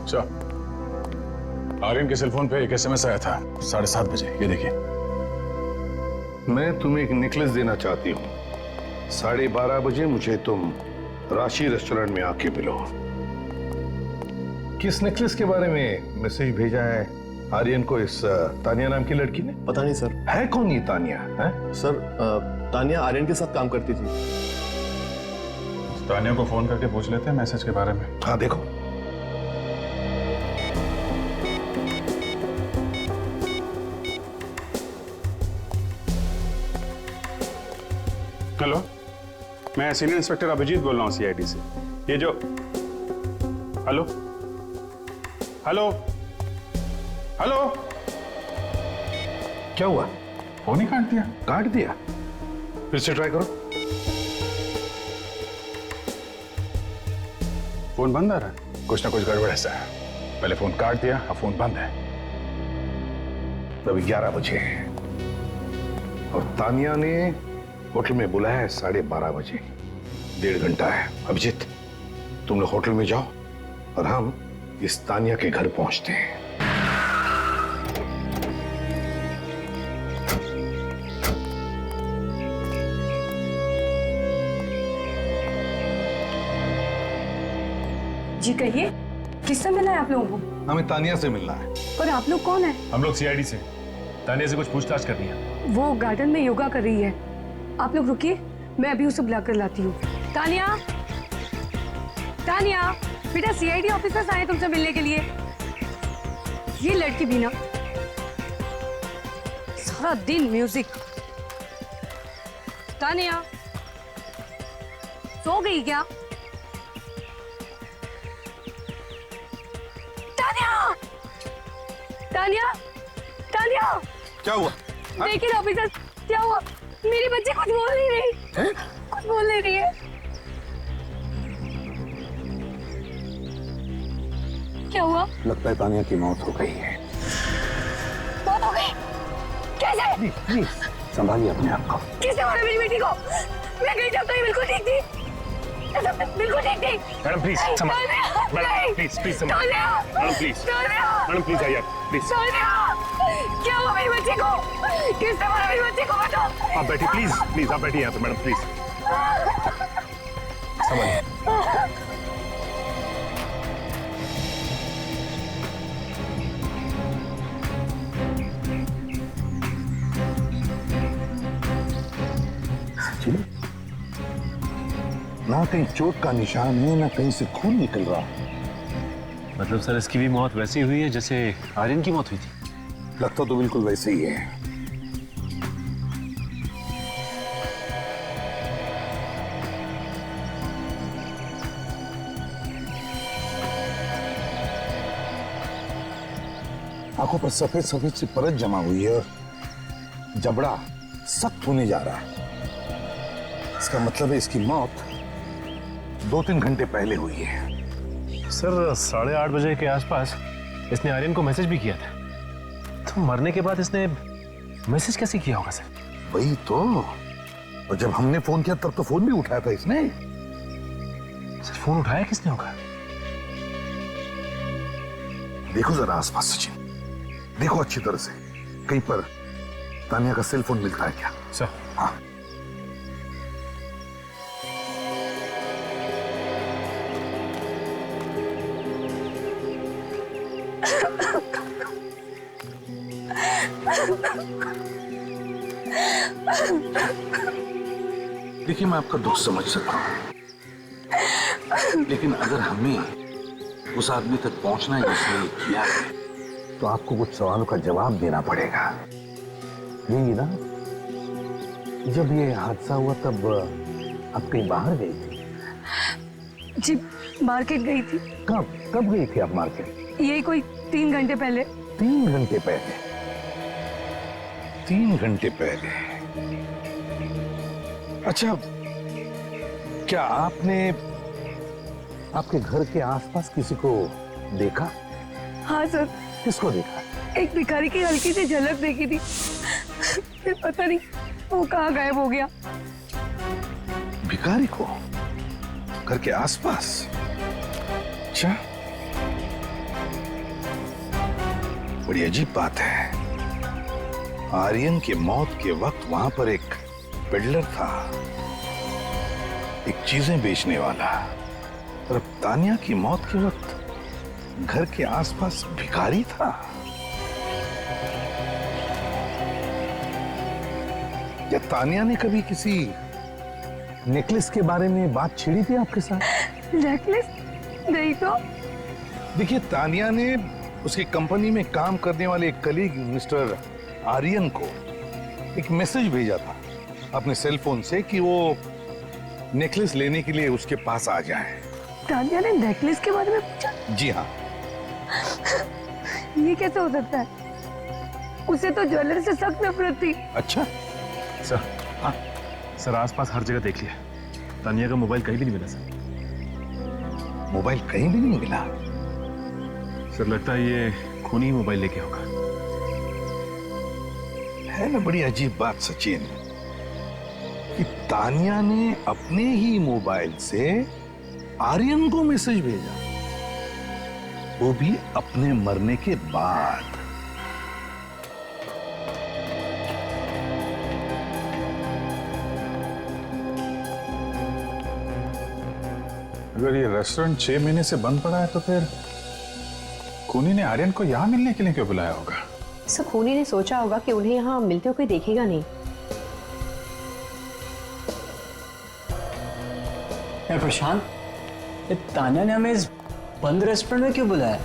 अच्छा, आर्यन के सेलफोन पे एक एसएमएस आया था 7:30 बजे, ये देखिए। मैं तुम्हें एक नेकलेस देना चाहती हूँ। 12:30 बजे मुझे तुम राशि रेस्टोरेंट में आके मिलो। किस नेकलेस के बारे में मैसेज भेजा है आर्यन को इस तानिया नाम की लड़की ने? पता नहीं सर। है कौन ये तानिया? है सर, तानिया आर्यन के साथ काम करती थी। तानिया को फोन करके पूछ लेते हैं मैसेज के बारे में। हाँ देखो। हेलो, मैं सीनियर इंस्पेक्टर अभिजीत बोल रहा हूँ सीआईडी से। ये जो हेलो हेलो हेलो, क्या हुआ? फोन ही काट दिया। काट दिया? फिर से ट्राई करो। फोन बंद आ रहा है, कुछ ना कुछ गड़बड़ ऐसा है। पहले फोन काट दिया, अब फोन बंद है। अभी 11 बजे और तानिया ने होटल में बुलाया है 12:30 बजे। 1.5 घंटा है। अभिजीत, तुम लोग होटल में जाओ और हम इस तानिया के घर पहुंचते हैं। जी कहिए, किससे मिला है आप लोगों को? हमें तानिया से मिलना है। पर आप लोग कौन है? हम लोग सीआईडी से तानिया से कुछ पूछताछ करनी है। वो गार्डन में योगा कर रही है। आप लोग रुकिए, मैं अभी उसे बुला कर लाती हूँ। तानिया, तानिया, बेटा सीआईडी ऑफिसर्स आए तुमसे मिलने के लिए। ये लड़की भी ना सारा दिन म्यूजिक। तानिया, सो गई क्या? तानिया, तानिया, तानिया, क्या हुआ? देखिए ना ऑफिसर, क्या हुआ? मेरी बच्ची कुछ बोल नहीं रही। कुछ बोल नहीं रही है। क्या हुआ? लगता है तानिया की मौत हो गई है। मौत हो गई? कैसे? प्लीज संभालिए अपने आप को। किसने मारा मेरी बेटी को? मैं गई जब तो ये बिल्कुल ठीक थी। बिल्कुल ठीक थी। Madam please madam please madam please आइए प्लीज। क्या हुआ मेरी बच्ची को? किसने मारा मेरी बच्ची को? बताओ। आप बैठिए प्लीज आप बैठिए यहाँ पे मैडम प्लीज। संभालिए। ना कहीं चोट का निशान है, ना कहीं से खून निकल रहा। मतलब सर इसकी भी मौत वैसी हुई है जैसे आर्यन की मौत हुई थी? लगता तो बिल्कुल वैसे ही है। आंखों पर सफेद सफेद सी परत जमा हुई है और जबड़ा सख्त होने जा रहा है। इसका मतलब है इसकी मौत 2-3 घंटे पहले हुई है। सर 8:30 बजे के आसपास इसने आर्यन को मैसेज भी किया था, तो मरने के बाद इसने मैसेज कैसे किया होगा सर? वही तो। और जब हमने फोन किया तब तो फोन भी उठाया था इसने। सर फोन उठाया किसने होगा? देखो जरा आसपास सचिन, देखो अच्छी तरह से, कहीं पर तानिया का सेल फोन मिलता है क्या? सर हाँ। देखिए मैं आपका दुख समझ सकता हूं, लेकिन अगर हमें उस आदमी तक पहुंचना है जिसने ये किया है, तो आपको कुछ सवालों का जवाब देना पड़ेगा। यही ना, जब ये हादसा हुआ तब आप कहीं बाहर गई थी? जी मार्केट गई थी। कब गई थी आप मार्केट? यही कोई 3 घंटे पहले। 3 घंटे पहले? 3 घंटे पहले। अच्छा, क्या आपने आपके घर के आसपास किसी को देखा? हाँ सर। किसको देखा? एक भिखारी की हल्की सी झलक देखी थी, फिर पता नहीं वो कहाँ गायब हो गया। भिखारी को घर के आसपास? अच्छा, बड़ी अजीब बात है। आर्यन की मौत के वक्त वहां पर एक पेडलर था, एक चीजें बेचने वाला, और अब तानिया की मौत के वक्त घर के आसपास भिखारी था। क्या तानिया ने कभी किसी नेकलेस के बारे में बात छेड़ी थी आपके साथ? नेकलेस? नहीं तो। देखिए, तानिया ने उसकी कंपनी में काम करने वाले एक कलीग मिस्टर आर्यन को एक मैसेज भेजा था अपने सेल फोन से कि वो नेकलेस लेने के लिए उसके पास आ जाए। तानिया ने नेकलेस के बारे में पूछा? जी हाँ। ये कैसे हो सकता है? उसे तो ज्वेलरी से सख्त नफरत थी। अच्छा। सर, हाँ सर, आसपास हर जगह देख लिया, तानिया का मोबाइल कहीं भी नहीं मिला सर। मोबाइल कहीं भी नहीं मिला? सर लगता है ये खूनी मोबाइल लेके होगा। है ना बड़ी अजीब बात सचिन, कि तानिया ने अपने ही मोबाइल से आर्यन को मैसेज भेजा, वो भी अपने मरने के बाद। अगर ये रेस्टोरेंट 6 महीने से बंद पड़ा है तो फिर खूनी ने आर्यन को यहाँ मिलने के लिए क्यों बुलाया होगा? सर खूनी ने सोचा होगा कि उन्हें यहाँ मिलते हुए कोई देखेगा नहीं। यार प्रशांत, ये तान्या ने हमें इस बंद रेस्टोरेंट में क्यों बुलाया?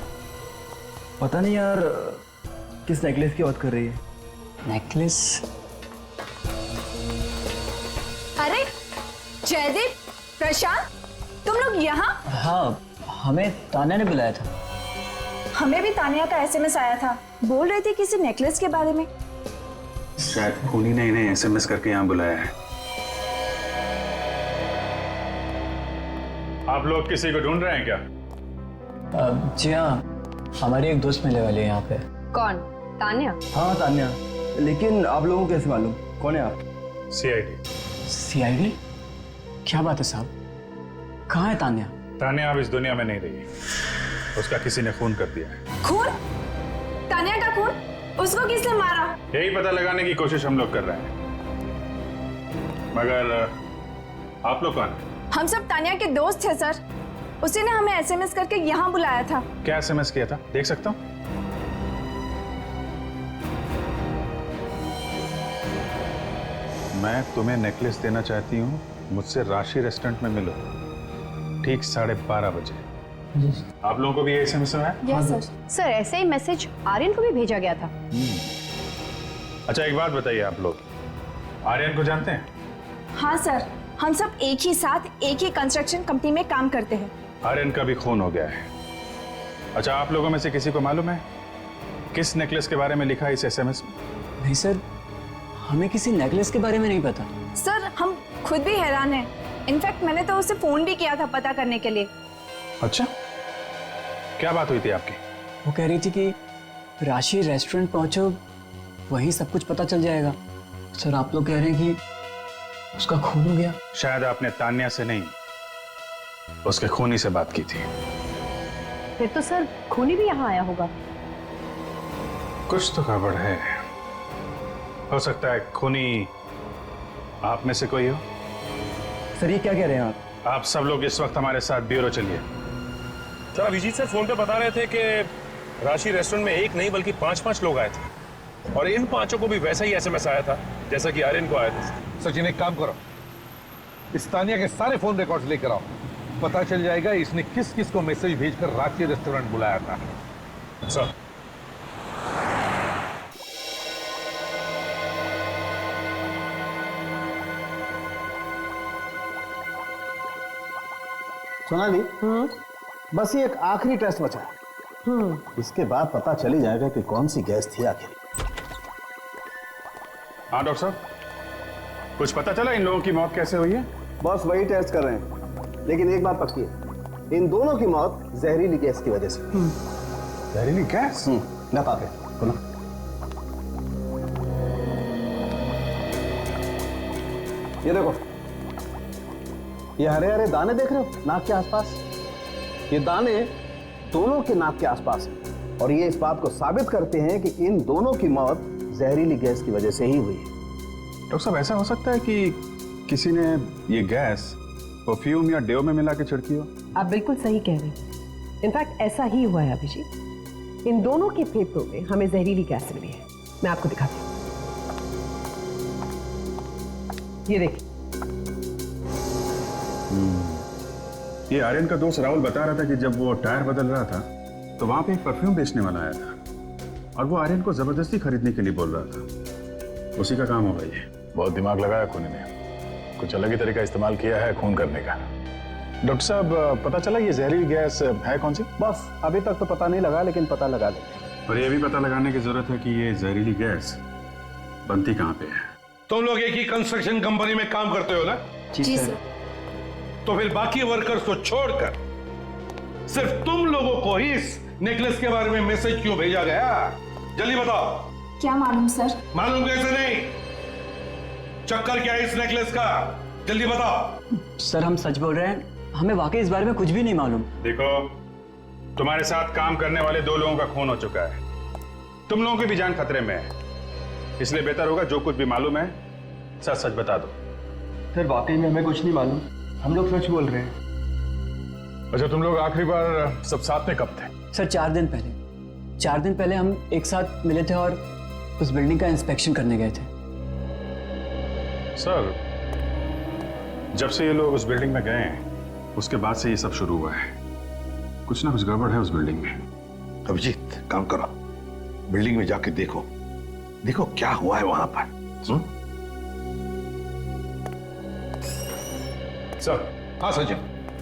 पता नहीं यार, किस नेकलेस की बात कर रही है? नेकलेस? अरे जयदीप, प्रशांत, तुम लोग यहाँ? हाँ, हमें तान्या ने बुलाया था। हमें भी तानिया का एसएमएस आया था, बोल रहे थे किसी नेकलेस के बारे में। शायद खूनी ने इन्हें एसएमएस करके यहाँ बुलाया है। आप लोग किसी को ढूंढ रहे हैं क्या? जी हाँ, हमारे एक दोस्त मिलने वाले हैं यहाँ पे। कौन? तान्या? हाँ तान्या, लेकिन आप लोगों को कैसे मालूम? कौन है आप? सीआईडी। सीआईडी? क्या बात है साहब, कहाँ है तान्या? तानिया अब इस दुनिया में नहीं रही, उसका किसी ने खून कर दिया है। खून? तानिया का खून? उसको किसने मारा? यही पता लगाने की कोशिश हम लोग कर रहे हैं। मगर आप लोग कौन हैं? हम सब तानिया के दोस्त हैं सर। उसी ने हमें एसएमएस करके यहाँ बुलाया था। क्या एसएमएस किया था, देख सकता हूँ? मैं तुम्हें नेकलेस देना चाहती हूँ, मुझसे राशि रेस्टोरेंट में मिलो ठीक 12:30 बजे। आप लोगों को भी ये एसएमएस है? Yes sir. सर ऐसे ही मैसेज आर्यन को भी भेजा गया था। अच्छा एक बात बताइए, आप लोग आर्यन को जानते हैं? हाँ सर, हम सब एक ही साथ एक ही कंस्ट्रक्शन कंपनी में काम करते हैं। आर्यन का भी खून हो गया है। अच्छा आप लोगों में से किसी को मालूम है किस नेकलेस के बारे में लिखा है इस एसएमएस में? नहीं सर, हमें किसी नेकलेस के बारे में नहीं पता। सर हम खुद भी हैरान हैं। इनफैक्ट मैंने तो उसे फोन भी किया था पता करने के लिए। अच्छा क्या बात हुई थी आपकी? वो कह रही थी कि राशि रेस्टोरेंट पहुंचो, वहीं सब कुछ पता चल जाएगा। सर आप लोग कह रहे हैं कि उसका खून हो गया? शायद आपने तान्या से नहीं, उसके खूनी से बात की थी। फिर तो सर खूनी भी यहाँ आया होगा। कुछ तो गड़बड़ है। हो सकता है खूनी आप में से कोई हो। सर ये क्या कह रहे हैं आप? आप सब लोग इस वक्त हमारे साथ ब्यूरो चलिए। सर अभिजीत सर फोन पे बता रहे थे कि राशि रेस्टोरेंट में एक नहीं बल्कि 5-5 लोग आए थे, और इन 5 को भी वैसा ही एसएमएस आया था जैसा कि आर्यन को आया था। सचिन एक काम करो, इस तानिया के सारे फोन रिकॉर्ड्स लेकर आओ, पता चल जाएगा इसने किस किस को मैसेज भेजकर राशि रेस्टोरेंट बुलाया था। सर सोनाली, बस ये एक आखिरी टेस्ट बचा है। इसके बाद पता चल ही जाएगा कि कौन सी गैस थी आखिर। हाँ डॉक्टर साहब, कुछ पता चला इन लोगों की मौत कैसे हुई है? बस वही टेस्ट कर रहे हैं, लेकिन एक बात पक्की है, इन दोनों की मौत जहरीली गैस की वजह से। जहरीली गैस? ना पापे सुनो, ये देखो, ये हरे हरे दाने देख रहे हो नाक के आसपास? ये दाने दोनों के नाक के आसपास हैं। और ये इस बात को साबित करते हैं कि इन दोनों की मौत जहरीली गैस की वजह से ही हुई है। डॉक्टर साहब, ऐसा हो सकता है कि किसी ने ये गैस परफ्यूम या डेओ में मिला के छिड़की हो? आप बिल्कुल सही कह रहे हैं। इनफैक्ट ऐसा ही हुआ है अभिजीत। इन दोनों के फेफड़ों में हमें जहरीली गैस मिली है। मैं आपको दिखाती हूँ, ये देखिए। ये आर्यन का दोस्त राहुल बता रहा था कि जब वो टायर बदल रहा था तो वहां पे एक परफ्यूम बेचने वाला आया था और वो आर्यन को जबरदस्ती खरीदने के लिए बोल रहा था। उसी का काम होगा ये। बहुत दिमाग लगाया खूनी ने, कुछ अलग ही तरीका इस्तेमाल किया है खून करने का। डॉक्टर साहब, पता चला ये जहरीली गैस है कौन सी? बस अभी तक तो पता नहीं लगा, लेकिन पता लगा लेंगे। और ये भी पता लगाने की जरूरत है कि ये जहरीली गैस बनती कहाँ पे है। तुम लोग एक ही कंस्ट्रक्शन कंपनी में काम करते हो ना? जी सर। तो फिर बाकी वर्कर्स को छोड़कर सिर्फ तुम लोगों को ही इस नेकलेस के बारे में मैसेज क्यों भेजा गया? जल्दी बताओ। क्या मालूम सर? मालूम कैसे नहीं? चक्कर क्या है इस नेकलेस का? जल्दी बताओ। सर हम सच बोल रहे हैं, हमें वाकई इस बारे में कुछ भी नहीं मालूम। देखो, तुम्हारे साथ काम करने वाले 2 लोगों का खून हो चुका है। तुम लोगों की भी जान खतरे में है, इसलिए बेहतर होगा जो कुछ भी मालूम है सच सच बता दो। सर वाकई में हमें कुछ नहीं मालूम, हम लोग सच बोल रहे हैं। अच्छा, तुम लोग आखिरी बार सब साथ में कब थे? सर 4 दिन पहले। 4 दिन पहले हम एक साथ मिले थे और उस बिल्डिंग का इंस्पेक्शन करने गए थे। सर, जब से ये लोग उस बिल्डिंग में गए हैं उसके बाद से ये सब शुरू हुआ है। कुछ ना कुछ गड़बड़ है उस बिल्डिंग में। अभिजीत, काम करो, बिल्डिंग में जाके देखो, देखो क्या हुआ है वहां पर। सर। हाँ सचिन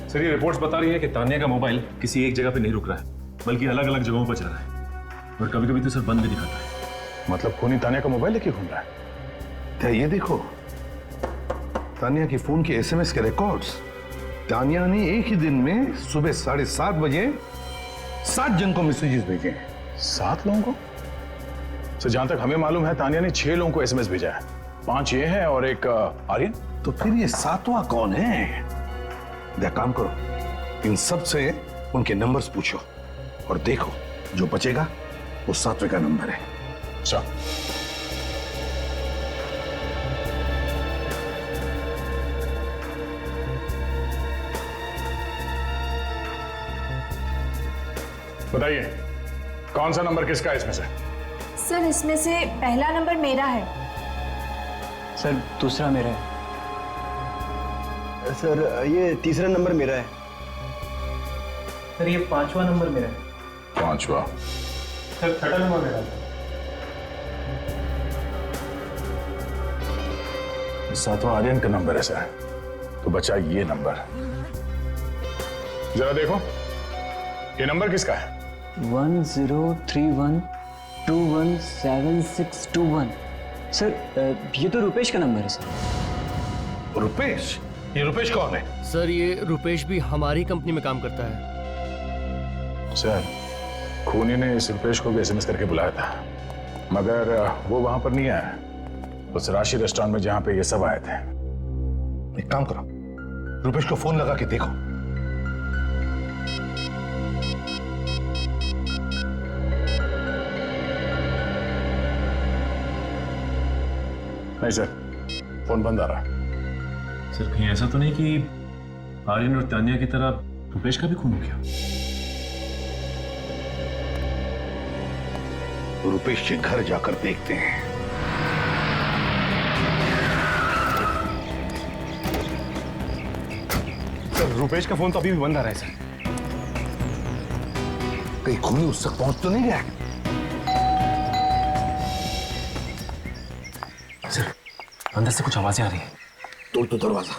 सर, ये रिपोर्ट्स बता रही है कि तान्या का मोबाइल किसी एक जगह पे नहीं रुक रहा है, बल्कि अलग अलग जगहों पर जा रहा है और कभी कभी तो सर बंद भी दिखाता है। मतलब खूनी तान्या का मोबाइल लेके घूम रहा है? क्या ये देखो, तान्या की फोन के एसएमएस के रिकॉर्ड्स। तान्या ने एक ही दिन में सुबह 7:30 बजे 7 जन को मैसेजेस भेजे हैं। 7 लोगों को? सर जहां तक हमें मालूम है तान्या ने 6 लोगों को एसएमएस भेजा है। 5 ये हैं और एक आर्यन। तो फिर ये 7वां कौन है? एक काम करो, इन सब से उनके नंबर्स पूछो और देखो जो बचेगा वो 7वें का नंबर है। अच्छा, बताइए कौन सा नंबर किसका है इसमें से? सर इसमें से पहला नंबर मेरा है। सर दूसरा मेरा है। सर ये तीसरा नंबर मेरा है। सर ये 5वां नंबर मेरा है। 5वां? सर 6वां नंबर मेरा है। 7वां आर्यन का नंबर है सर। तो बचा ये नंबर। जरा देखो ये नंबर किसका है? 1031217621। सर ये तो रुपेश का नंबर है सर। रुपेश? ये रुपेश कौन है? सर ये रुपेश भी हमारी कंपनी में काम करता है। सर खूनी ने इस रुपेश को भी एसएमएस करके बुलाया था, मगर वो वहां पर नहीं आया, उस राशि रेस्टोरेंट में जहां पे ये सब आए थे। एक काम करो, रुपेश को फोन लगा के देखो। नहीं सर, फोन बंद आ रहा है। सर कहीं ऐसा तो नहीं कि आर्यन और तान्या की तरह रुपेश का भी खून हो गया? रुपेश के घर जाकर देखते हैं। सर रुपेश का फोन तो अभी भी बंद आ रहा है सर। कहीं खूनी उस तक पहुंच तो नहीं गया? सर अंदर से कुछ आवाजें आ रही हैं। तोड़ तो दरवाजा।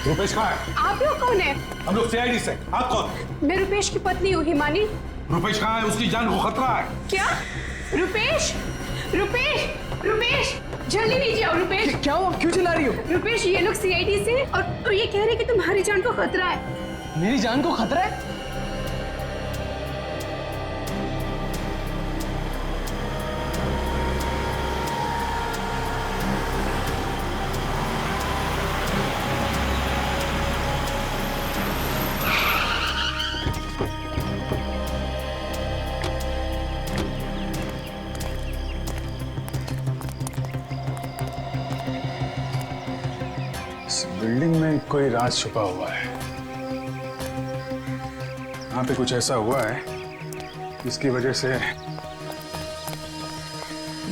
रुपेश कहाँ है? आप लोग कौन है? हम लोग सीआईडी से। आप कौन? मैं रुपेश की पत्नी हूँ हिमानी। रुपेश कहाँ है? उसकी जान को खतरा है। क्या? रुपेश? रुपेश? रुपेश जल्दी नीचे आओ। रुपेश क्या हुआ, क्यों चिल्ला रही हो? रुपेश ये लोग सीआईडी से और ये कह रहे कि तुम्हारी जान को खतरा है। मेरी जान को खतरा है? में कोई राज छुपा हुआ है। यहाँ पे कुछ ऐसा हुआ है जिसकी वजह से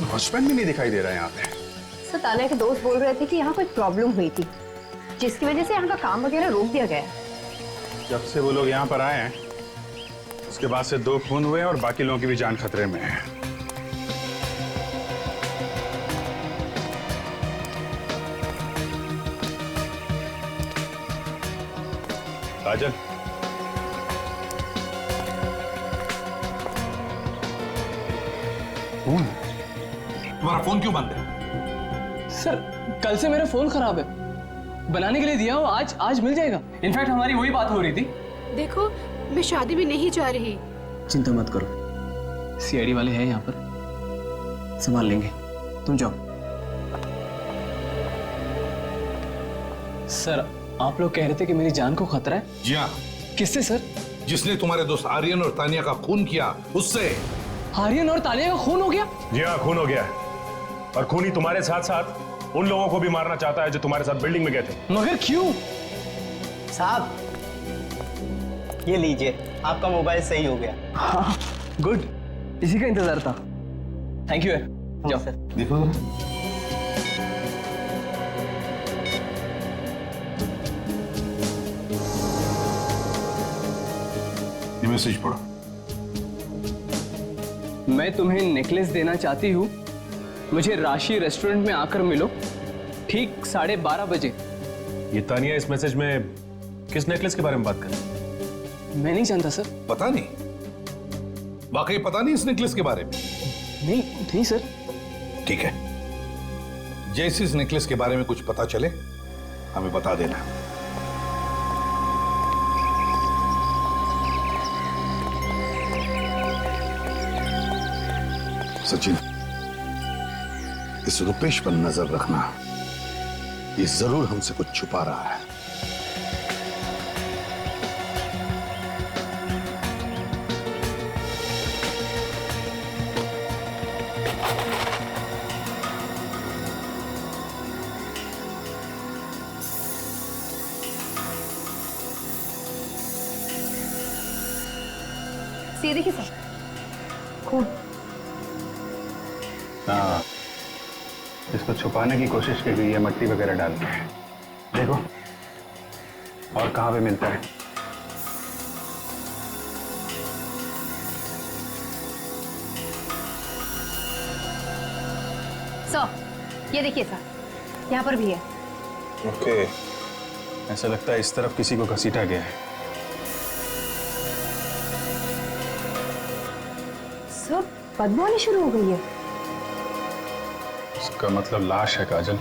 वॉचमैन भी नहीं दिखाई दे रहा है यहाँ पे। सर तान्या के दोस्त बोल रहे थे कि यहाँ कोई प्रॉब्लम हुई थी जिसकी वजह से यहाँ का काम वगैरह रोक दिया गया है। जब से वो लोग यहाँ पर आए हैं उसके बाद से 2 खून हुए और बाकी लोगों की भी जान खतरे में है। काजल, तुम्हारा फोन क्यों बंद है? सर कल से मेरा फोन खराब है, बनाने के लिए दिया हो, आज मिल जाएगा। इनफैक्ट हमारी वही बात हो रही थी। देखो मैं शादी में नहीं जा रही। चिंता मत करो, सीआईडी वाले हैं यहाँ पर, संभाल लेंगे, तुम जाओ। सर आप लोग कह रहे थे कि मेरी जान को खतरा है। जी हाँ। किससे सर? जिसने तुम्हारे दोस्त आर्यन और तानिया का खून किया उससे। आर्यन और तानिया का खून हो गया? जी हाँ, खून हो गया है। और खूनी तुम्हारे साथ साथ उन लोगों को भी मारना चाहता है जो तुम्हारे साथ बिल्डिंग में गए थे। मगर क्यों? साहब ये लीजिए, आपका मोबाइल सही हो गया। हाँ गुड, इसी का इंतजार था। थैंक यू यार, जाओ सर। देखो ये मैसेज पढ़ो। मैं तुम्हें नेकलेस देना चाहती हूँ, मुझे राशि रेस्टोरेंट में आकर मिलो ठीक 12:30 बजे। ये तानिया इस मैसेज में किस नेकलेस के बारे में बात कर रही है? मैं नहीं जानता सर। पता नहीं, वाकई पता नहीं इस नेकलेस के बारे में? नहीं सर। ठीक है, जैसे इस नेकलेस के बारे में कुछ पता चले हमें बता देना। सचिन, इस रुपेश पर नजर रखना, ये जरूर हमसे कुछ छुपा रहा है। ये देखिए सर, खून। हाँ, इसको छुपाने की कोशिश की गई है मट्टी वगैरह डाल के। देखो और कहाँ पे मिलता है। सर ये देखिए सर, यहाँ पर भी है। ओके, ऐसा लगता है इस तरफ किसी को घसीटा गया है। सर बदबू आनी शुरू हो गई है। इसका मतलब लाश है काजल।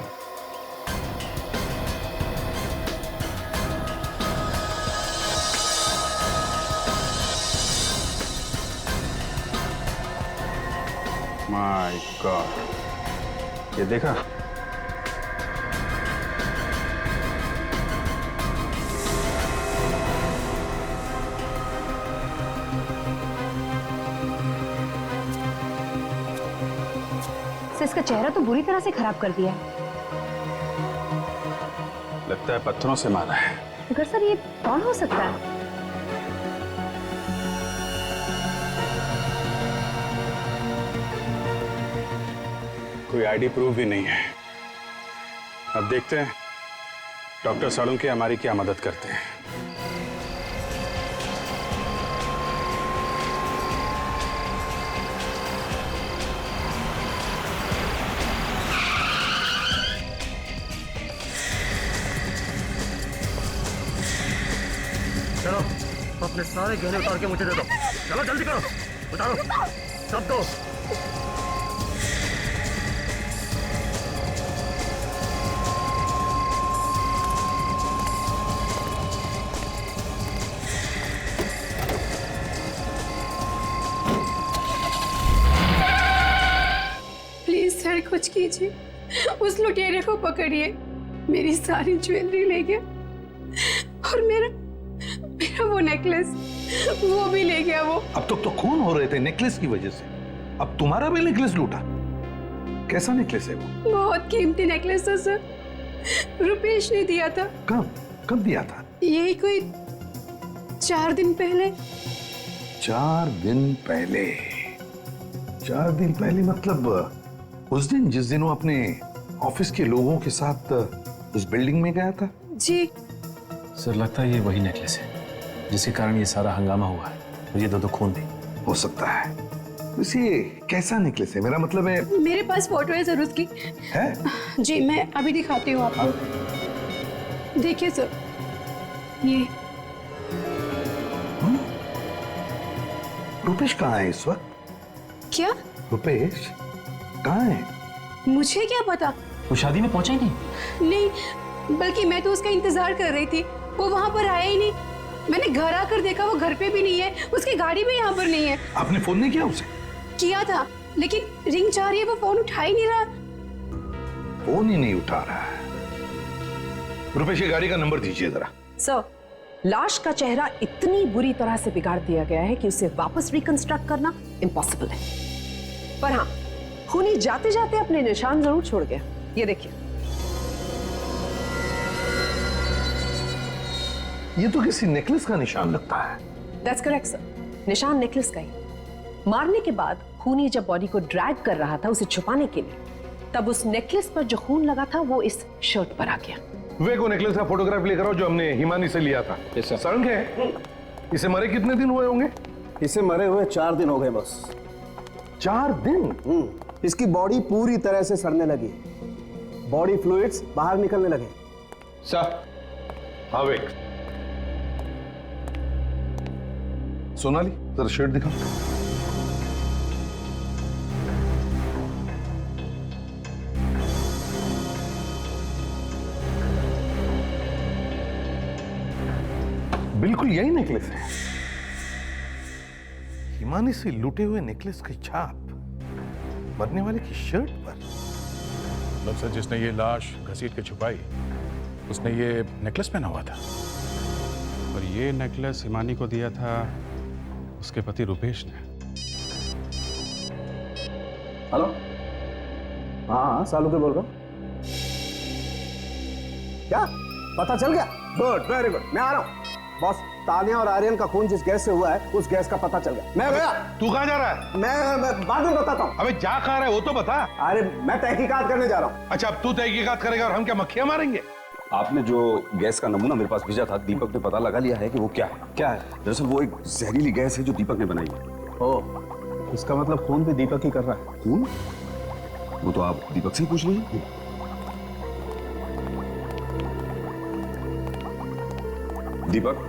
माय गॉड, ये देखा? इसका चेहरा तो बुरी तरह से खराब कर दिया है। लगता है पत्थरों से मारा है। मगर सर ये कौन हो सकता है? कोई आईडी प्रूफ भी नहीं है। अब देखते हैं डॉक्टर सालुंके हमारी क्या मदद करते हैं। चलो अपने सारे गहने उतार के मुझे दे दो। चलो जल्दी करो, उतारो सब दो। प्लीज सर कुछ कीजिए, उस लुटेरे को पकड़िए। मेरी सारी ज्वेलरी ले गया और मेरा वो नेकलेस वो भी ले गया। वो अब तक तो खून हो रहे थे नेकलेस की वजह से, अब तुम्हारा भी नेकलेस लूटा। कैसा नेकलेस है वो? बहुत कीमती नेकलेस था सर, रुपेश ने दिया था। कब दिया था? यही कोई 4 दिन पहले। 4 दिन पहले? 4 दिन पहले मतलब उस दिन जिस दिन वो अपने ऑफिस के लोगों के साथ उस बिल्डिंग में गया था? जी सर, लगता है ये वही नेकलेस है जिसके कारण ये सारा हंगामा हुआ है और ये दो खून भी हो सकता है। वैसे ये कैसा नेकलेस है? मेरा मतलब है। मेरे पास फोटो है जरूरत की है? जी, मैं अभी दिखाती हूँ आपको। देखिए सर, ये रुपेश कहाँ है इस वक्त? क्या? रुपेश कहाँ है? मुझे क्या पता। वो शादी में पहुंचा ही नहीं? नहीं, बल्कि मैं तो उसका इंतजार कर रही थी। वो वहां पर आया ही नहीं। मैंने घर आकर देखा, वो घर पे भी नहीं है, उसकी गाड़ी भी यहाँ पर नहीं है। आपने फोन नहीं किया उसे? किया था, लेकिन रिंग जा रही है, वो फोन उठा ही नहीं रहा। फोन ही नहीं उठा रहा है। रुपेश की गाड़ी का नंबर दीजिए जरा। सर, लाश का चेहरा इतनी बुरी तरह से बिगाड़ दिया गया है कि उसे वापस रिकंस्ट्रक्ट करना इम्पॉसिबल है। पर हाँ, खूनी जाते जाते अपने निशान जरूर छोड़ गया। ये देखिए, ये तो किसी नेकलेस का निशान लगता है। दैट्स करेक्ट सर, निशान नेकलेस का ही। मारने के बाद खूनी जब बॉडी को ड्रैग कर रहा था उसे छुपाने के लिए, तब उस नेकलेस पर जो खून लगा था वो इस शर्ट पर आ गया। वे को नेकलेस का फोटोग्राफ लेकर आओ जो हमने हिमानी से लिया था। संग है। इसे मरे कितने दिन हुए होंगे? इसे मरे हुए 4 दिन हो गए बस। 4 दिन? इसकी बॉडी पूरी तरह से सड़ने लगी, बॉडी फ्लूइड्स बाहर निकलने लगे। सर, हाँ वेक। सोनाली, जरा शर्ट दिखा। बिल्कुल यही नेकलेस है। हिमानी से लूटे हुए नेकलेस की छाप मरने वाले की शर्ट पर। मतलब सर, जिसने ये लाश घसीट के छुपाई उसने ये नेकलेस पहना हुआ था। और ये नेकलेस हिमानी को दिया था उसके पति रुपेश ने। हेलो, हाँ सालू के बोल रहा हूँ। क्या पता चल गया? गुड, वेरी गुड, मैं आ रहा हूँ। बॉस, तानिया और आर्यन का खून जिस गैस से हुआ है उस गैस का पता चल गया। मैं गया। तू कहाँ जा रहा है? मैं बाद में बताता हूँ। अबे जा कहाँ रहा है वो तो बता। अरे मैं तहकीकात करने जा रहा हूँ। अच्छा, अब तू तहकीकात करेगा और हम क्या मक्खियां मारेंगे? आपने जो गैस का नमूना मेरे पास भेजा था, दीपक ने पता लगा लिया है कि वो क्या है। क्या है? दरअसल वो एक जहरीली गैस है जो दीपक ने बनाई है। ओह, इसका मतलब खून भी दीपक ही कर रहा है। खून? वो तो आप दीपक से ही पूछ लीजिए। दीपक,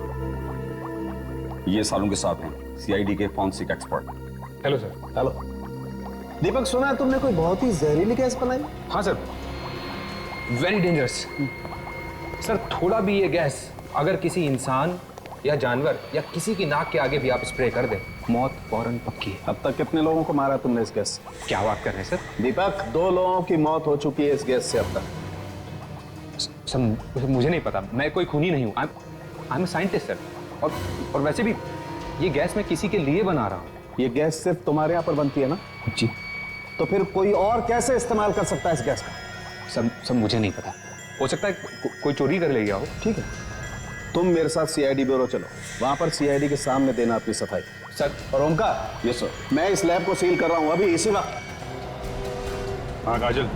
ये सालों के साथ हैं, सीआईडी के forensic expert. Hello sir. Hello Deepak, सुना है तुमने कोई बहुत ही जहरीली गैस बनाई? हाँ सर, वेरी डेंजरस। सर, थोड़ा भी ये गैस अगर किसी इंसान या जानवर या किसी की नाक के आगे भी आप स्प्रे कर दें, मौत फौरन पक्की है। अब तक कितने लोगों को मारा तुमने इस गैस से? क्या बात कर रहे हैं सर? दीपक, 2 लोगों की मौत हो चुकी है इस गैस से अब तक। सर, मुझे नहीं पता, मैं कोई खूनी नहीं हूँ। I am scientist sir. और वैसे भी ये गैस मैं किसी के लिए बना रहा हूँ। ये गैस सिर्फ तुम्हारे यहाँ पर बनती है ना? जी। तो फिर कोई और कैसे इस्तेमाल कर सकता है इस गैस का? सब मुझे नहीं पता। हो सकता है कोई चोरी कर ले गया हो। ठीक है, तुम मेरे साथ सीआईडी ब्यूरो चलो, वहां पर सीआईडी के सामने देना अपनी सफाई। सर। और ओमकार, यस सर, मैं इस लैब को सील कर रहा हूं अभी इसी वक्त। हाँ काजल,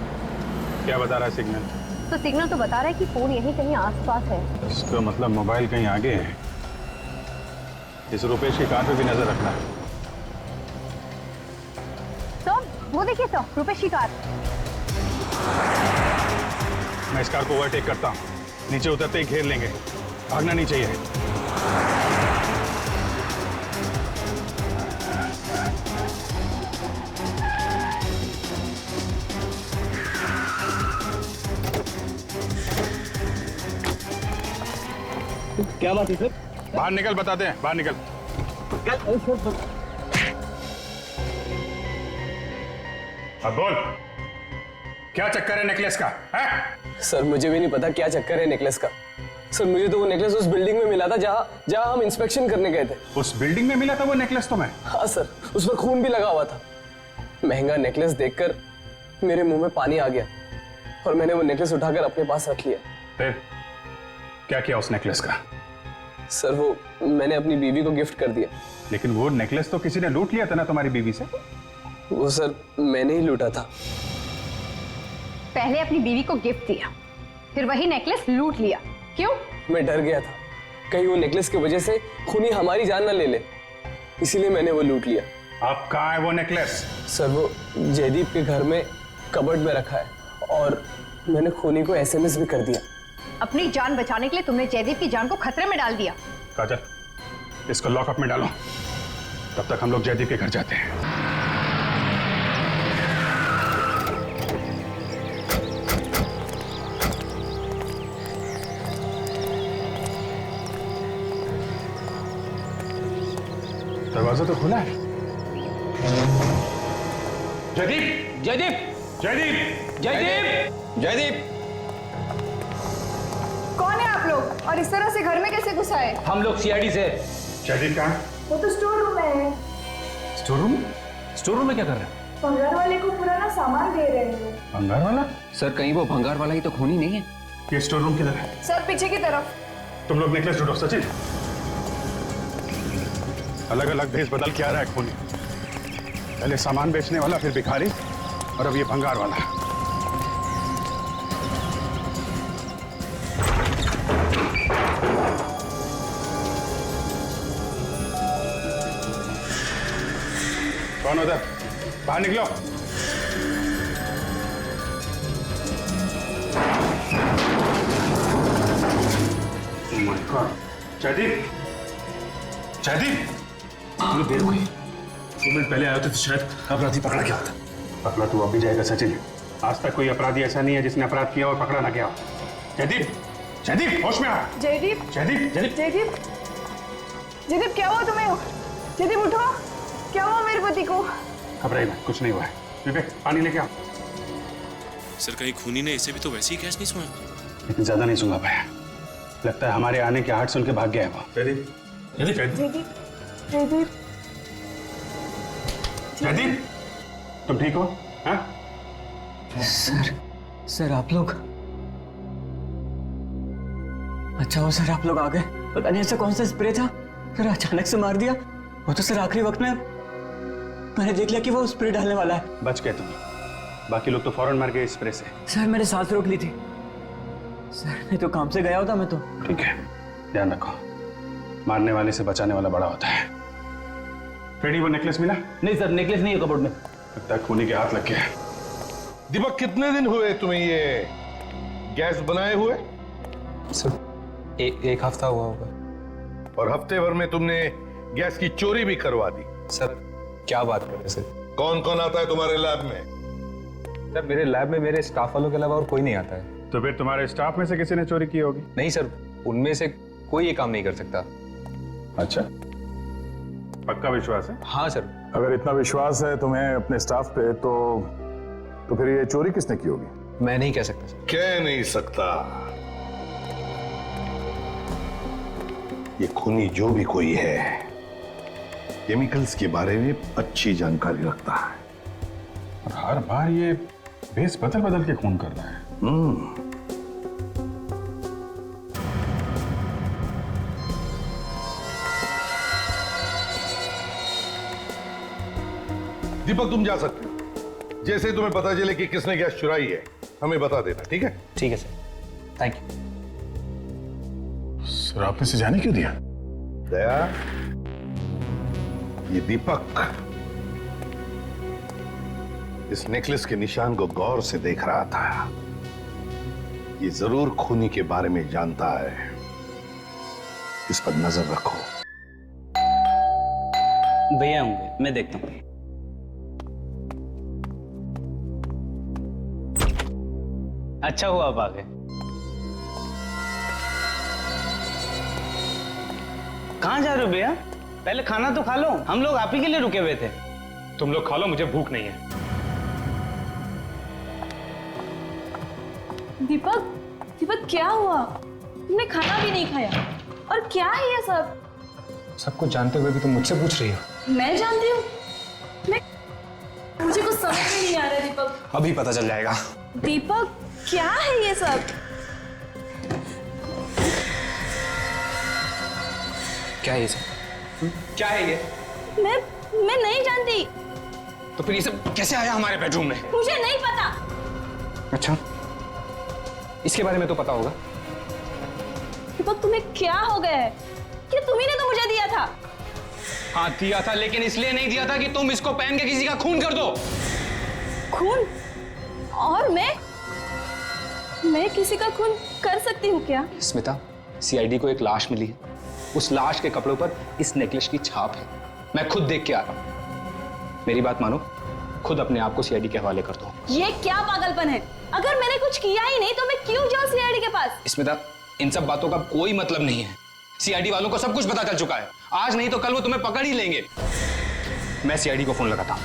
क्या बता रहा है सिग्नल? तो सिग्नल तो बता रहा है कि फोन यहीं कहीं आसपास है। इसका मतलब मोबाइल कहीं आगे है। इस रुपेश की कार पे भी नजर रखना है। सर, वो देखिए सर, रुपेश की कार। मैं इस कार को ओवरटेक करता हूँ, नीचे उतरते ही घेर लेंगे, भागना नहीं चाहिए। क्या बात है सर? बाहर निकल, बताते हैं, बाहर निकल। अब बोल, क्या चक्कर है नेकलेस का? है? सर, मुझे भी नहीं पता क्या चक्कर है नेकलेस का। सर, मुझे तो वो नेकलेस उस बिल्डिंग में मिला था जहाँ हम इंस्पेक्शन करने गए थे। उस बिल्डिंग में मिला था वो नेकलेस तुम्हें? हाँ सर, उस पर खून भी लगा हुआ था। महंगा नेकलेस देखकर मेरे मुंह में पानी आ गया। और मैंने वो नेकलेस उठाकर अपने पास रख लिया। फिर क्या किया उस नेकलेस का? सर वो मैंने अपनी बीवी को गिफ्ट कर दिया। लेकिन वो नेकलेस तो किसी ने लूट लिया था ना तुम्हारी बीवी से। वो सर मैंने ही लूटा था। पहले अपनी बीवी को गिफ्ट दिया, फिर वही नेकलेस लूट लिया। क्यों? मैं डर गया था कहीं वो नेकलेस की वजह से खूनी हमारी जान ना ले ले, इसीलिए मैंने वो लूट लिया। अब कहाँ है वो नेकलेस? सर वो जयदीप के घर में कबर्ड में रखा है और मैंने खूनी को एसएमएस भी कर दिया। अपनी जान बचाने के लिए तुमने जयदीप की जान को खतरे में डाल दिया। काजल, इसको लॉकअप में डालो, तब तक हम लोग जयदीप के घर जाते हैं। दरवाजा तो खुला है। जयदीप, जयदीप, जयदीप, जयदीप, जयदीप। कौन है आप लोग और इस तरह से घर में कैसे घुस आए? हम लोग सीआईडी से। जयदीप कहाँ? वो तो स्टोर रूम में है। Store room? स्टोर रूम में क्या कर रहे हैं? भंगार वाले को पुराना सामान दे रहे हैं। भंगार वाला? सर कहीं वो भंगार वाला ही तो खूनी नहीं है? ये स्टोर रूम किधर है? सर पीछे की तरफ। तुम लोग नेकलेस ढूंढो। सचिन, अलग अलग भेष बदल के आ रहा है खूनी। पहले सामान बेचने वाला, फिर भिखारी, और अब ये भंगार वाला। कौन उधर? बाहर निकलो। Oh my God! Jaideep, Jaideep, थोड़ी देर हुई। 2 मिनट पहले आए होते तो शायद अपराधी पकड़ा गया होता। पकड़ा तो अभी जाएगा सचिन। आज तक कोई अपराधी ऐसा नहीं है जिसने अपराध किया और पकड़ा ना गया हो। जयदीप, जयदीप, होश में आ। जयदीप, जयदीप, जयदीप, जयदीप, जयदीप क्या हुआ तुम्हें? जयदीप उठो, क्या हुआ मेरे पति को? घबराइए मत, कुछ नहीं हुआ है। विवेक, पानी लेके आओ। सर कहीं खूनी ने इसे भी तो वैसे ही कैच नहीं सुना? लेकिन ज्यादा नहीं सुना पाया। लगता है हमारे आने के आहट सुन के भाग गया है वो। जयदीप, जयदीप, जयदीप, जयदीप, जयदीप, तुम ठीक हो? हाँ? सर आप लोग, अच्छा हो सर आप लोग आ गए। पता नहीं ऐसा कौन सा स्प्रे था, सर अचानक से मार दिया। वो तो सर आखिरी वक्त में मैंने देख लिया कि वो स्प्रे डालने वाला है। बच गए तुम, बाकी लोग तो फौरन मर गए स्प्रे से। सर मैंने सांस रोक ली थी सर, मैं तो काम से गया होता मैं तो। ठीक है, ध्यान रखो, मारने वाले से बचाने वाला बड़ा होता है। फ्रेडी, वो नेकलेस मिला? नहीं सर, नेकलेस नहीं है कबर्ड में। लगता है खूनी के हाथ लग गया। दीपक कितने दिन हुए तुम्हें ये गैस बनाए हुए? सर एक हफ्ता हुआ होगा। और हफ्ते भर में तुमने गैस की चोरी भी करवा दी। सर क्या बात कर रहे हैं सर? कौन कौन आता है तुम्हारे लैब में? सर मेरे लैब में मेरे स्टाफ वालों के अलावा और कोई नहीं आता है। तो फिर तुम्हारे स्टाफ में से किसी ने चोरी की होगी? नहीं सर, उनमें से कोई ये काम नहीं कर सकता। अच्छा, पक्का विश्वास है? हाँ सर। अगर इतना विश्वास है तुम्हें अपने स्टाफ पे तो फिर ये चोरी किसने की होगी? मैं नहीं कह सकता सर। कह नहीं सकता। ये खूनी जो भी कोई है, केमिकल्स के बारे में अच्छी जानकारी रखता है और हर बार ये भेष बदल बदल के खून कर रहा है। दीपक तुम जा सकते हो। जैसे तुम्हें पता चले कि किसने गैस चुराई है हमें बता देना, ठीक है? ठीक है सर, थैंक यू। सर आपने इसे जाने क्यों दिया? दया, ये दीपक इस नेकलेस के निशान को गौर से देख रहा था। ये जरूर खूनी के बारे में जानता है, इस पर नजर रखो। भैया होंगे, मैं देखता हूं। अच्छा हुआ आप आ गए। कहां जा रहे हो भैया? पहले खाना तो खा लो, हम लोग आप ही के लिए रुके हुए थे। तुम लोग खा लो, मुझे भूख नहीं है। दीपक, दीपक क्या हुआ? तुमने खाना भी नहीं खाया और क्या है ये सब? सब कुछ जानते हुए भी तुम मुझसे पूछ रही हो? मैं जानती हूँ। मुझे कुछ समझ में नहीं आ रहा दीपक। अभी पता चल जाएगा। दीपक, क्या है ये सब? क्या है ये सब? क्या है ये? मैं नहीं जानती। तो फिर ये सब कैसे आया हमारे बेडरूम में? मुझे नहीं पता। अच्छा, इसके बारे में तो पता होगा। दीपक, तुम्हें क्या हो गया है? कि तुम्ही ने तो मुझे दिया था। हाँ दिया था, लेकिन इसलिए नहीं दिया था कि तुम इसको पहन के किसी का खून कर दो। खून? और मैं किसी का खून कर सकती हूँ क्या? स्मिता, सीआईडी को एक लाश मिली है। उस लाश के कपड़ों पर इस नेकलेस की छाप है। मैं खुद देख के आ रहा हूं। मेरी बात मानो, खुद अपने आप को सीआईडी के हवाले कर दो। ये क्या पागलपन है? अगर मैंने कुछ किया ही नहीं तो मैं क्यों जाऊं सीआईडी के पास? स्मिता, इन सब बातों का कोई मतलब नहीं है। सीआईडी वालों को सब कुछ पता चल चुका है। आज नहीं तो कल वो तुम्हें पकड़ ही लेंगे। मैं सीआईडी को फोन लगाता हूं।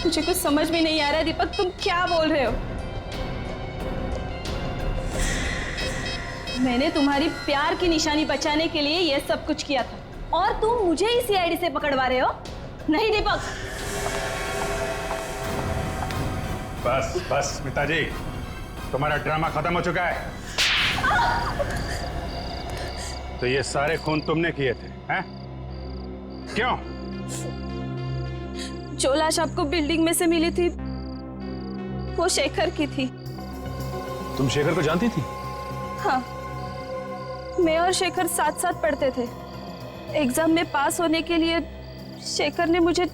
मुझे कुछ समझ में नहीं आ रहा है दीपक, तुम क्या बोल रहे हो? मैंने तुम्हारी प्यार की निशानी बचाने के लिए यह सब कुछ किया था और तुम मुझे ही सीआईडी से पकड़वा रहे हो? नहीं दीपक। बस बस स्मिता जी, तुम्हारा ड्रामा खत्म हो चुका है। तो ये सारे खून तुमने किए थे, हैं? क्यों? जो लाश आपको बिल्डिंग में से मिली थी वो शेखर की थी। तुम शेखर को जानती थी? हाँ, मैं और शेखर साथ साथ पढ़ते थे। एग्जाम में पास होने के लिए शेखर ने मुझे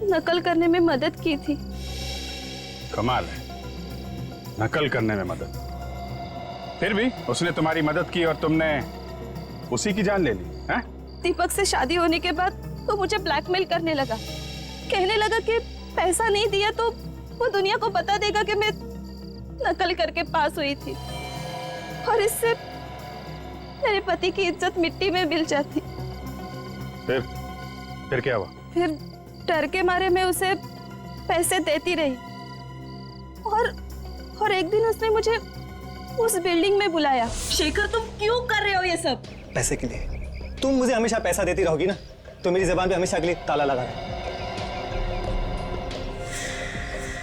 नकल करने में मदद की थी। कमाल है, नकल करने में मदद। फिर भी उसने तुम्हारी मदद की और तुमने उसी की जान ले ली, हैं? दीपक से शादी होने के बाद वो मुझे ब्लैकमेल करने लगा। कहने लगा कि पैसा नहीं दिया तो वो दुनिया को बता देगा कि मैं नकल करके पास हुई थी और इससे मेरे पति की इज्जत मिट्टी में मिल जाती। फिर क्या हुआ? फिर डर के मारे मैं उसे पैसे देती रही और एक दिन उसने मुझे उस बिल्डिंग में बुलाया। शेखर, तुम क्यों कर रहे हो ये सब? पैसे के लिए? तुम मुझे हमेशा पैसा देती रहोगी ना, तो मेरी जबान पे हमेशा के लिए ताला लगा है।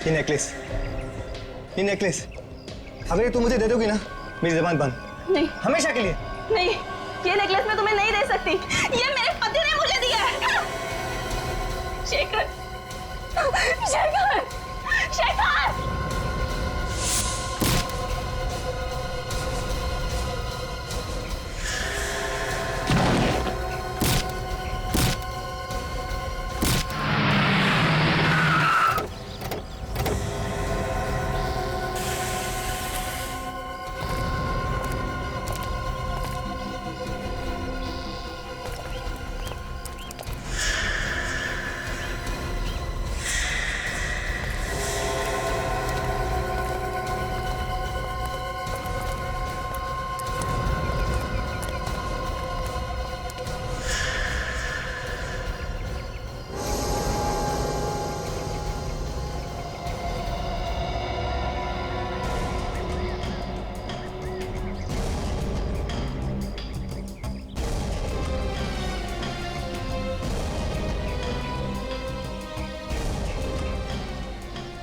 ये नेकलेस अगर तुम मुझे दे दोगी ना, मेरी जबान बंद। नहीं, हमेशा के लिए नहीं। ये नेकलेस मैं तुम्हें नहीं दे सकती। ये मेरे पति ने मुझे दिया है। शेखर, शेखर, शेखर!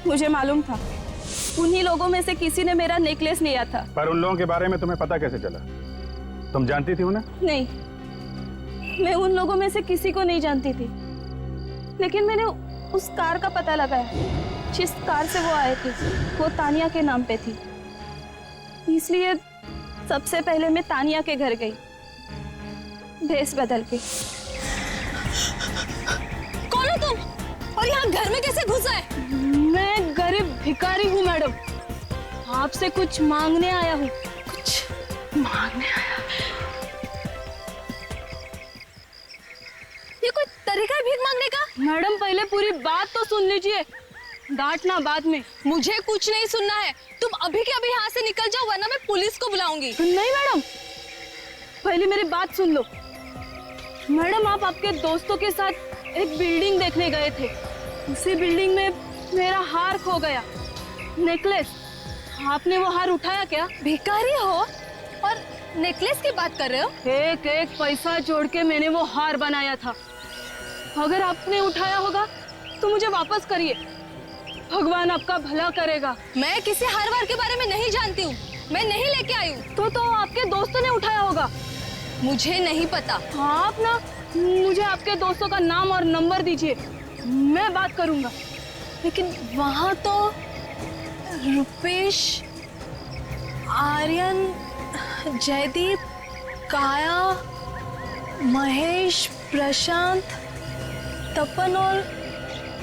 मुझे मालूम था उन्हीं लोगों में से किसी ने मेरा नेकलेस लिया था। पर उन लोगों के बारे में तुम्हें पता कैसे चला? तुम जानती थी उन्हें? नहीं, मैं उन लोगों में से किसी को नहीं जानती थी, लेकिन मैंने उस कार का पता लगाया। जिस कार से वो आए थे वो तानिया के नाम पे थी, इसलिए सबसे पहले मैं तानिया के घर गई भेस बदल के। कौन हो तुम और यहाँ घर में कैसे घुसा है? मैं गरीब भिखारी हूँ मैडम, आपसे कुछ मांगने आया हूँ। कुछ मांगने आया? ये कोई तरीका है भीख मांगने का? मैडम पहले पूरी बात तो सुन लीजिए, डांटना बाद में। मुझे कुछ नहीं सुनना है, तुम अभी के अभी यहाँ से निकल जाओ वरना मैं पुलिस को बुलाऊंगी। नहीं मैडम, पहले मेरी बात सुन लो। मैडम, आप आपके दोस्तों के साथ एक बिल्डिंग देखने गए थे। उसी बिल्डिंग में मेरा हार खो गया, नेकलेस। आपने वो हार उठाया क्या? भिखारी हो और नेकलेस की बात कर रहे हो? एक एक पैसा जोड़ के मैंने वो हार बनाया था। अगर आपने उठाया होगा तो मुझे वापस करिए, भगवान आपका भला करेगा। मैं किसी हर बार के बारे में नहीं जानती हूँ, मैं नहीं लेके आई हूँ। तो आपके दोस्तों ने उठाया होगा। मुझे नहीं पता। हाँ, आप ना मुझे आपके दोस्तों का नाम और नंबर दीजिए, मैं बात करूंगा। लेकिन वहां तो रुपेश, आर्यन, जयदीप, काया, महेश, प्रशांत, तपन और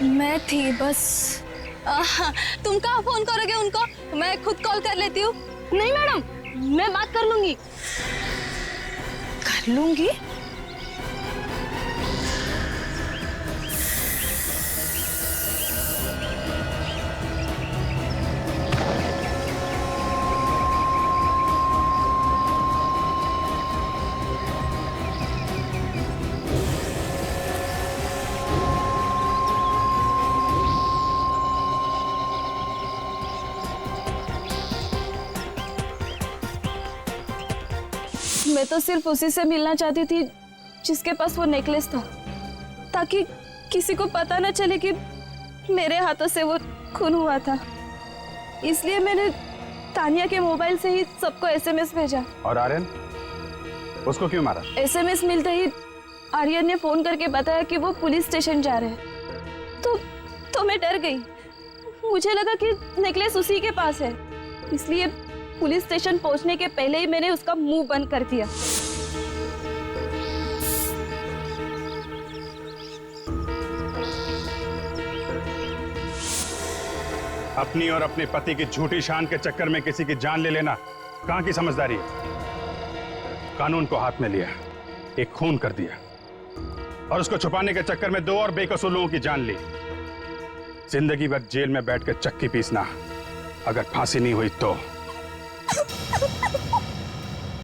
मैं थी बस। तुम कहाँ फोन करोगे उनको? मैं खुद कॉल कर लेती हूँ। नहीं मैडम, मैं बात कर लूंगी। कर लूंगी? मैं तो सिर्फ उसी से मिलना चाहती थी जिसके पास वो नेकलेस था, ताकि किसी को पता न चले कि मेरे हाथों से वो खून हुआ था। इसलिए मैंने तानिया के मोबाइल से ही सबको एसएमएस भेजा। और आर्यन, उसको क्यों मारा? एसएमएस मिलते ही आर्यन ने फोन करके बताया कि वो पुलिस स्टेशन जा रहे हैं। तो मैं डर गई। मुझे लगा कि नेकलेस उसी के पास है, इसलिए पुलिस स्टेशन पहुंचने के पहले ही मैंने उसका मुंह बंद कर दिया। अपनी और अपने पति की झूठी शान के चक्कर में किसी की जान ले लेना कहां की समझदारी है? कानून को हाथ में लिया, एक खून कर दिया और उसको छुपाने के चक्कर में 2 और बेकसूर लोगों की जान ली। जिंदगी भर जेल में बैठकर चक्की पीसना, अगर फांसी नहीं हुई तो